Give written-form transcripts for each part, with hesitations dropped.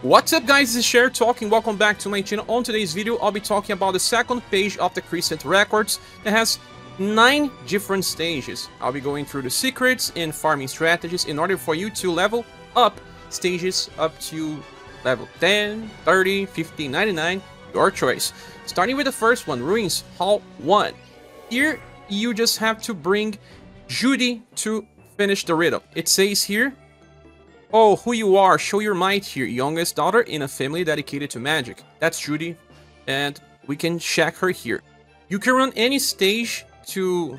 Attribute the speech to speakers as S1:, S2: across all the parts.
S1: What's up guys, this is Scher talking, welcome back to my channel. On today's video, I'll be talking about the second page of the Crescent Records that has 9 different stages. I'll be going through the secrets and farming strategies in order for you to level up stages up to level 10, 30, 50, 99, your choice. Starting with the first one, Ruins Hall 1. Here, you just have to bring Judy to finish the riddle. It says here, "Oh, who you are, show your might here, youngest daughter in a family dedicated to magic." That's Judy, and we can check her here. You can run any stage to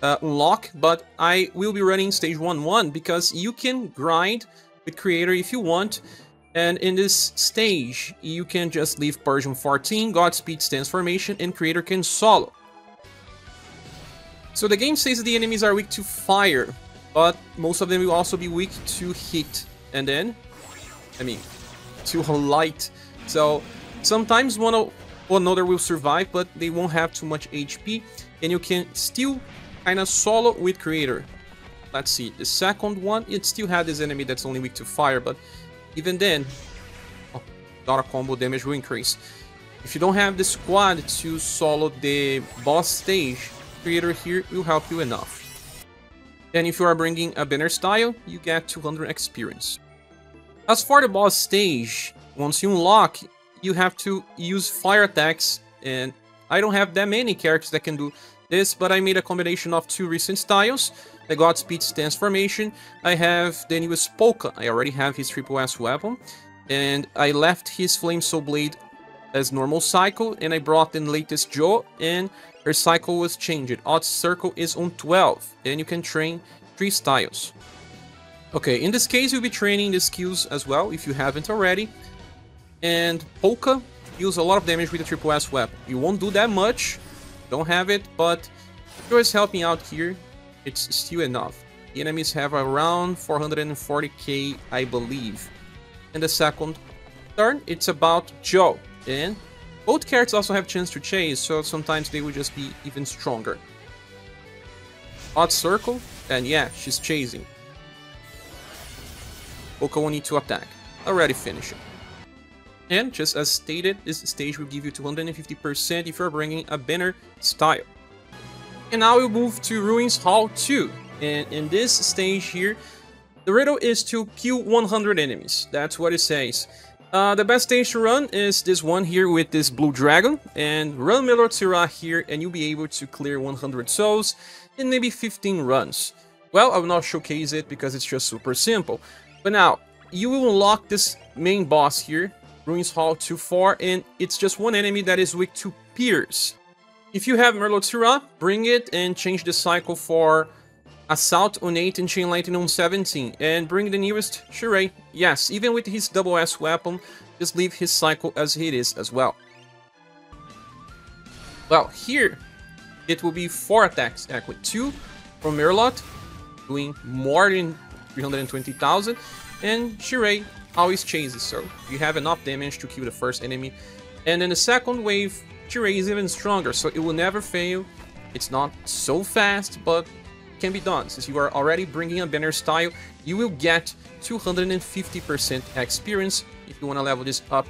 S1: unlock, but I will be running stage 1-1 because you can grind with creator if you want, and in this stage, you can just leave Persian 14, Godspeed transformation, and creator can solo. So the game says that the enemies are weak to fire, but most of them will also be weak to heat, and then, to light. So sometimes one or another will survive, but they won't have too much HP, and you can still kind of solo with creator. Let's see, the second one, it still had this enemy that's only weak to fire, but even then, data combo damage will increase. If you don't have the squad to solo the boss stage, creator here will help you enough. And if you are bringing a banner style, you get 200 experience. As for the boss stage, once you unlock, you have to use fire attacks, and I don't have that many characters that can do this, but I made a combination of 2 recent styles. The Godspeed transformation, I have the newest Polka, I already have his triple S weapon, and I left his Flame Soul Blade as normal cycle, and I brought the latest Jo, and her cycle was changed. Odd Circle is on 12, and you can train 3 styles. Okay, in this case, you'll be training the skills as well, if you haven't already. And Polka deals a lot of damage with the triple S weapon. You won't do that much, don't have it, but just helping out here, it's still enough. The enemies have around 440k, I believe. In the second turn, it's about Jo, and both characters also have chance to chase, so sometimes they will just be even stronger. Odd Circle, and yeah, she's chasing. Polka will need to attack. Already finished. And just as stated, this stage will give you 250% if you're bringing a banner style. And now we'll move to Ruins Hall 2. And in this stage here, the riddle is to kill 100 enemies. That's what it says. The best stage to run is this one here with this blue dragon, and run Melotira here and you'll be able to clear 100 souls in maybe 15 runs. Well, I will not showcase it because it's just super simple. But now, you will unlock this main boss here, Ruins Hall 2-4, and it's just one enemy that is weak to Pierce. If you have Melotira, bring it and change the cycle for Assault on 8 and Chain Lightning on 17, and bring the newest ScherBR. Yes, even with his double S weapon, just leave his cycle as it is as well. Well, here it will be 4 attacks, actually 2 from Merlot, doing more than 320,000, and ScherBR always chases, so you have enough damage to kill the first enemy. And in the second wave, ScherBR is even stronger, so it will never fail. It's not so fast, but can be done. Since you are already bringing a banner style, you will get 250% experience if you want to level this up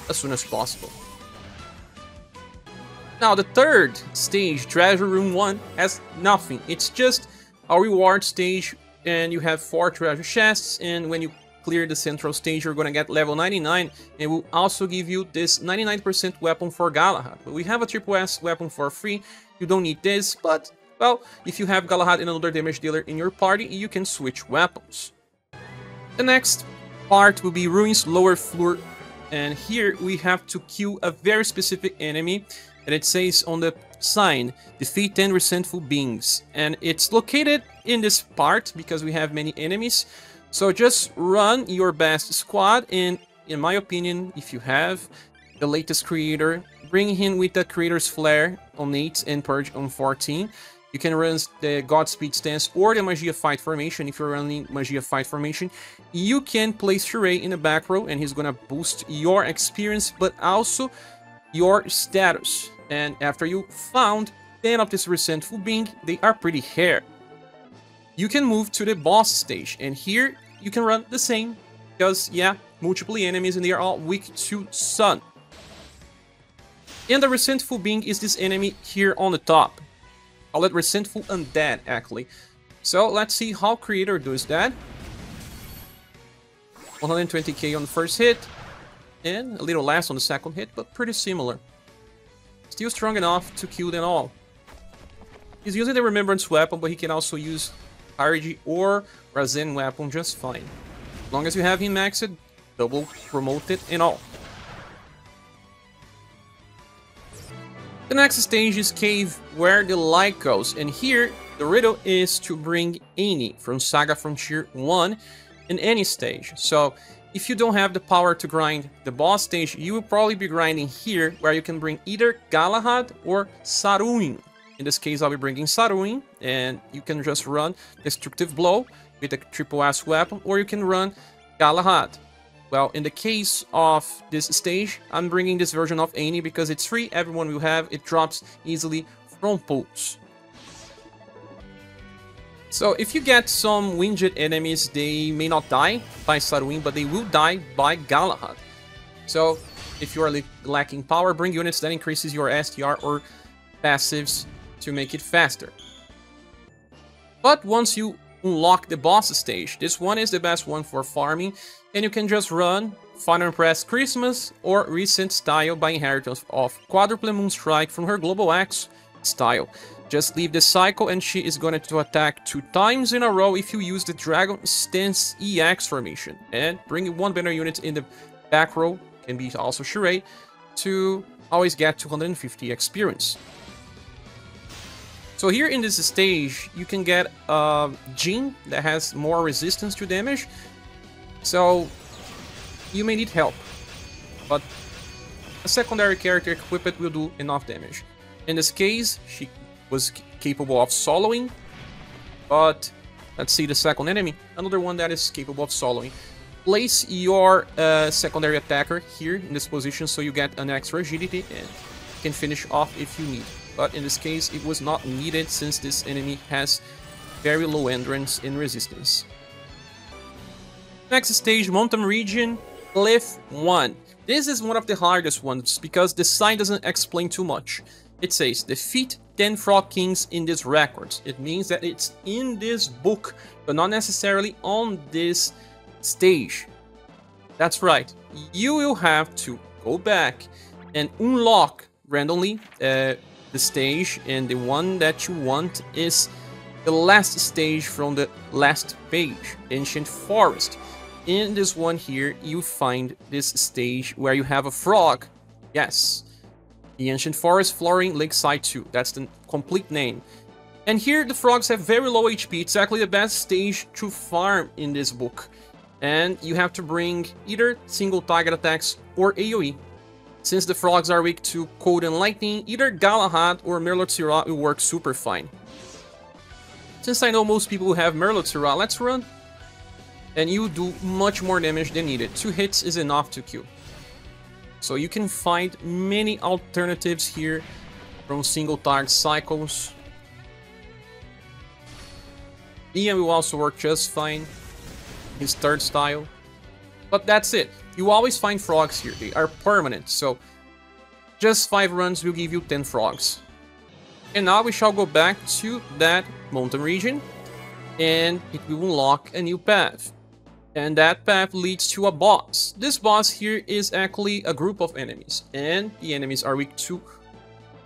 S1: as soon as possible. Now the third stage, Treasure Room 1, has nothing. It's just a reward stage, and you have 4 treasure chests, and when you clear the central stage, you're gonna get level 99, and will also give you this 99% weapon for Galahad. But we have a triple S weapon for free. You don't need this, but well, if you have Galahad and another damage dealer in your party, you can switch weapons. The next part will be Ruins Lower Floor, and here we have to kill a very specific enemy, and it says on the sign, defeat 10 resentful beings, and it's located in this part because we have many enemies. So just run your best squad, and in my opinion, if you have the latest creator, bring him with the creator's flare on 8 and purge on 14. You can run the Godspeed stance or the Magia Fight formation. If you're running Magia Fight formation, you can place ScherBR in the back row, and he's gonna boost your experience, but also your status. And after you found 10 of this resentful being, they are pretty rare. You can move to the boss stage, and here you can run the same, because yeah, multiple enemies, and they are all weak to sun. And the Resentful Being is this enemy here on the top. Call it Resentful Undead, actually. So let's see how Creator does that. 120k on the first hit, and a little less on the second hit, but pretty similar. Still strong enough to kill them all. He's using the Remembrance weapon, but he can also use Hardy or Razen weapon just fine. As long as you have him maxed, double promoted and all. The next stage is Cave, where the light goes, and here the riddle is to bring Annie from SaGa Frontier 1 in any stage. So if you don't have the power to grind the boss stage, you will probably be grinding here, where you can bring either Galahad or Saruin. In this case, I'll be bringing Saruin, and you can just run Destructive Blow with a triple S weapon, or you can run Galahad. Well, in the case of this stage, I'm bringing this version of Annie because it's free, everyone will have, it drops easily from pulls. So if you get some winged enemies, they may not die by Saruin, but they will die by Galahad. So if you are lacking power, bring units that increases your STR or passives to make it faster. But once you unlock the boss stage, this one is the best one for farming, and you can just run Final Impress Christmas or Recent Style by inheritance of Quadruple Moonstrike from her Global Axe style. Just leave the cycle and she is going to attack 2 times in a row if you use the Dragon Stance EX formation. And bring 1 banner unit in the back row, can be also Charade, to always get 250 experience. So here in this stage, you can get a Jin that has more resistance to damage. So you may need help, but a secondary character equipped will do enough damage. In this case, she was capable of soloing, but let's see the second enemy, another one that is capable of soloing. Place your secondary attacker here in this position so you get an extra agility and can finish off if you need. But in this case, it was not needed since this enemy has very low endurance and resistance. Next stage, Mountain Region, Cliff 1. This is one of the hardest ones because the sign doesn't explain too much. It says, defeat 10 Frog Kings in this record. It means that it's in this book, but not necessarily on this stage. That's right. You will have to go back and unlock randomly the stage, and the one that you want is the last stage from the last page, Ancient Forest. In this one here, you find this stage where you have a frog. Yes. The Ancient Forest Flooring Lakeside 2. That's the complete name. And here the frogs have very low HP. It's actually the best stage to farm in this book. And you have to bring either single target attacks or AoE. Since the frogs are weak to cold and lightning, either Galahad or Merlot will work super fine. Since I know most people have Merlot, let's run. And you do much more damage than needed. 2 hits is enough to kill. So you can find many alternatives here from single target cycles. Ian will also work just fine, his third style. But that's it. You always find frogs here. They are permanent, so just 5 runs will give you 10 frogs. And now we shall go back to that mountain region, and it will unlock a new path. And that path leads to a boss. This boss here is actually a group of enemies, and the enemies are weak to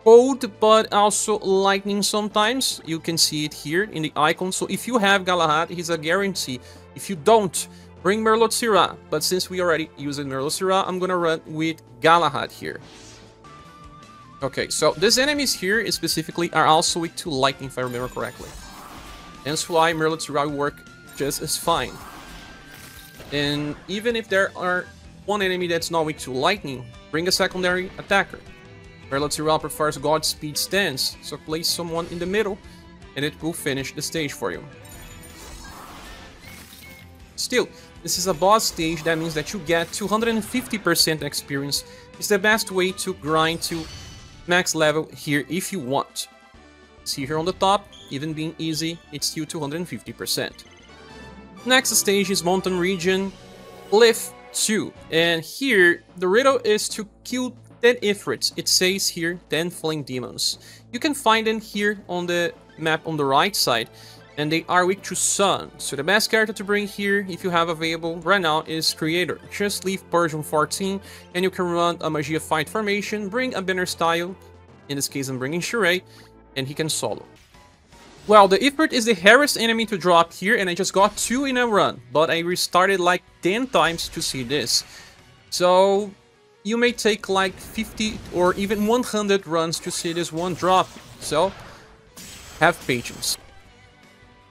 S1: cold, but also lightning sometimes. You can see it here in the icon. So if you have Galahad, he's a guarantee. If you don't, bring Merlot. But since we already used Merlot, I'm gonna run with Galahad here. Okay, so these enemies here specifically are also weak to lightning, if I remember correctly. That's why Merlot will work just as fine. And even if there are one enemy that's not weak to lightning, bring a secondary attacker. Merlot prefers Godspeed stance, so place someone in the middle and it will finish the stage for you. Still, this is a boss stage, that means that you get 250% experience. It's the best way to grind to max level here if you want. See here on the top, even being easy, it's still 250%. Next stage is Mountain Region, Cliff 2. And here, the riddle is to kill 10 Ifrits. It says here 10 Flame Demons. You can find them here on the map on the right side, and they are weak to Sun. So the best character to bring here, if you have available right now, is Creator. Just leave Persian 14, and you can run a Magia Fight formation, bring a banner style, in this case I'm bringing Shirei, and he can solo. Well, the Ifrit is the hardest enemy to drop here, and I just got 2 in a run, but I restarted like 10 times to see this. So you may take like 50 or even 100 runs to see this one drop, so have patience.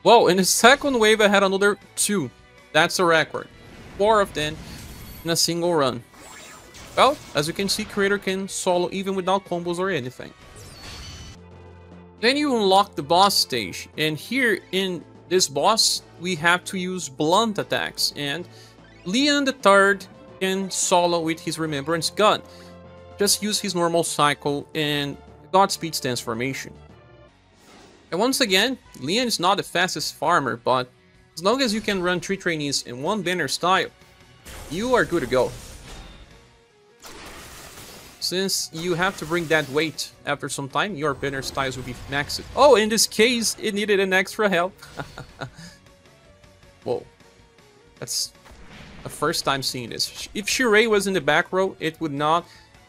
S1: Well, in the second wave I had another 2. That's a record. 4 of them in a single run. Well, as you can see, Creator can solo even without combos or anything. Then you unlock the boss stage, and here in this boss we have to use blunt attacks, and Leon III can solo with his Remembrance Gun. Just use his normal cycle and Godspeed transformation. And once again, Leon is not the fastest farmer, but as long as you can run 3 trainees in 1 banner style, you are good to go. Since you have to bring that weight after some time, your banner styles will be maxed. Oh, in this case, it needed an extra help. Whoa. That's the first time seeing this. If Shirei was in the back row, it would not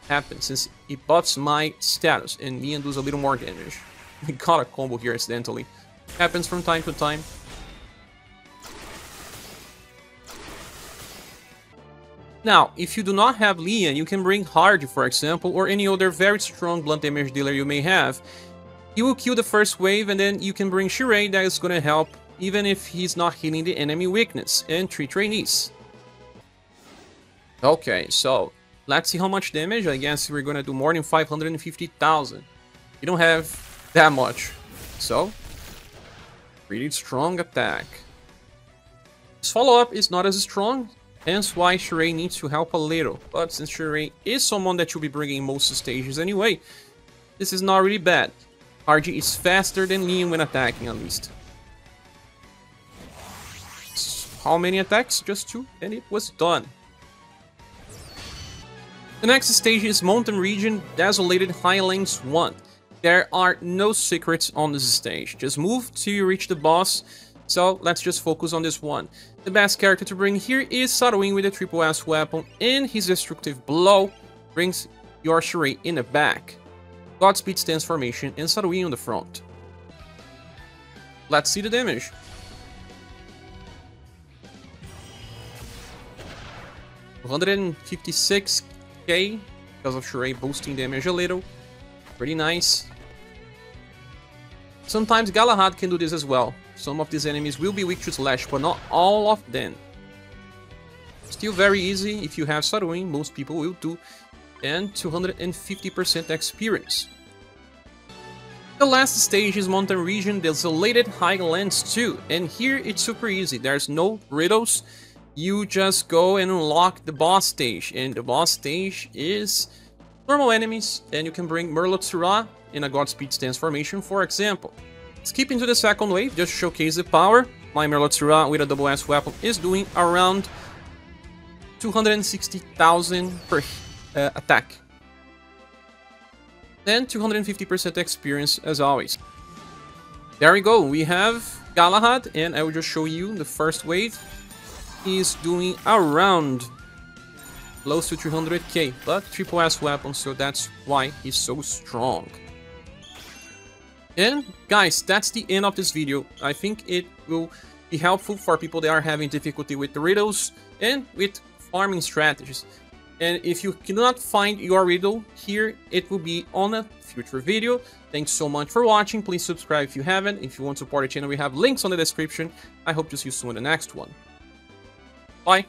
S1: happen, since it buffs my status, and Leon does a little more damage. We got a combo here accidentally. Happens from time to time. Now, if you do not have Leon, you can bring Hardy, for example, or any other very strong blunt damage dealer you may have. He will kill the first wave, and then you can bring Shirei, that is going to help, even if he's not hitting the enemy weakness, and 3 trainees. Okay, so let's see how much damage. I guess we're going to do more than 550,000. You don't have that much, so pretty strong attack. This follow-up is not as strong, hence why Shirei needs to help a little, but since Shirei is someone that you'll be bringing in most stages anyway, this is not really bad. RG is faster than Leon when attacking, at least. How many attacks? Just 2, and it was done. The next stage is Mountain Region Desolated Highlands 1. There are no secrets on this stage, just move till you reach the boss. So let's just focus on this one. The best character to bring here is Saruin with the triple S weapon, and his destructive blow brings your Shirei in the back. Godspeed transformation and Saruin on the front. Let's see the damage. $156k because of Shirei boosting damage a little. Pretty nice. Sometimes Galahad can do this as well. Some of these enemies will be weak to slash, but not all of them. Still very easy if you have Saruin, most people will do. And 250% experience. The last stage is Mountain Region Desolated Highlands 2. And here it's super easy, there's no riddles. You just go and unlock the boss stage. And the boss stage is normal enemies. And you can bring Merlotsura in a Godspeed transformation, for example. Skipping to the second wave, just to showcase the power. My Merlotsura with a double S weapon is doing around 260,000 per attack. Then 250% experience as always. There we go, we have Galahad, and I will just show you the first wave. He's doing around close to 300k, but triple S weapon, so that's why he's so strong. And guys, that's the end of this video. I think it will be helpful for people that are having difficulty with the riddles and with farming strategies. And if you cannot find your riddle here, it will be on a future video. Thanks so much for watching. Please subscribe if you haven't. If you want to support the channel, we have links on the description. I hope to see you soon in the next one. Bye.